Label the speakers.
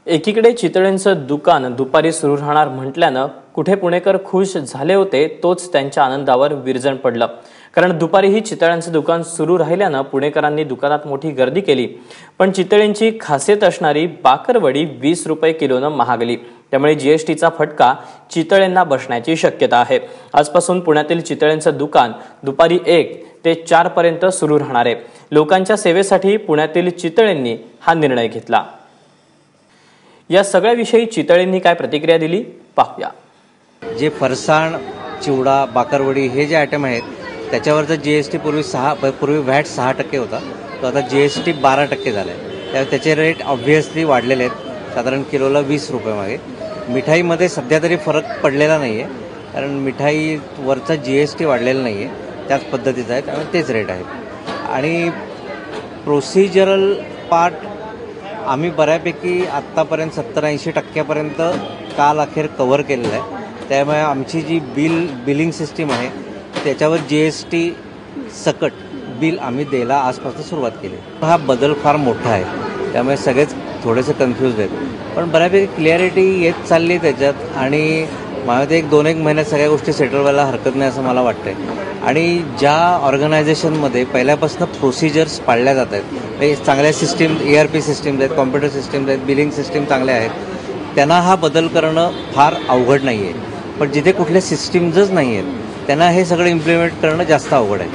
Speaker 1: एकीकडे चितळेंचं दुकान दुपारी सुरू राहणार म्हटल्यानं कुठे पुणेकर खुश झाले होते, तोच त्यांच्या आनंदावर विरजण पडलं। कारण दुपारीही चितळ्यांचं दुकान सुरू राहिल्यानं पुणेकरांनी दुकानात मोठी गर्दी केली। पण चितळेंची खासियत असणारी बाकरवडी 20 रुपये किलोनं महागली। त्यामुळे जीएसटीचा फटका चितळेंना बसण्याची शक्यता आहे। आजपासून पुण्यातील चितळेंचं दुकान दुपारी 1 ते 4 पर्यंत सुरू राहणार आहे। लोकांच्या सेवेसाठी पुण्यातील चितळेंनी हा निर्णय घेतला। या सगळ्याविषयी चितळेंनी काय प्रतिक्रिया दिली पाहूया।
Speaker 2: जे फरसाण, चिवडा, बाकरवडी हे जे आयटम आहेत त्याच्यावरचा जीएसटी पूर्वी व्हॅट 6% होता, तो आता जीएसटी 12% झाला आहे। त्याचे रेट ऑब्व्हियसली वाढलेले आहेत, साधारण किलोला 20 रुपये मागे। मिठाईमध्ये सध्या तरी फरक पडलेला नाही आहे, कारण मिठाईवरचा जीएसटी वाढलेला नाही आहे, त्याच पद्धतीचा आहे, त्यामुळे तेच रेट आहेत। आणि प्रोसिजरल पार्ट आम्ही बऱ्यापैकी आत्तापर्यंत 70-80% काल अखेर कव्हर केलेलं आहे। त्यामुळे आमची जी बिलिंग सिस्टीम आहे त्याच्यावर जीएसटी सकट बिल आम्ही द्यायला आजपासून सुरुवात केली। हा बदल फार मोठा आहे, त्यामुळे सगळेच थोडेसे कन्फ्यूज आहेत, पण बऱ्यापैकी क्लिअरिटी येत चालली त्याच्यात। आणि मला ते 1-2 महिन्यात सगळ्या गोष्टी सेटल व्हायला हरकत नाही असं मला वाटतंय। आणि ज्या ऑर्गनायझेशनमध्ये पहिल्यापासून प्रोसिजर्स पाळल्या जात आहेत, चांगल्या सिस्टीम, ERP सिस्टीम्स आहेत, कॉम्प्युटर सिस्टीम्स आहेत, बिलिंग सिस्टीम चांगल्या आहेत, त्यांना हा बदल करणं फार अवघड नाही आहे। पण जिथे कुठल्या सिस्टीम्सच नाही आहेत त्यांना हे सगळं इम्प्लिमेंट करणं जास्त अवघड आहे।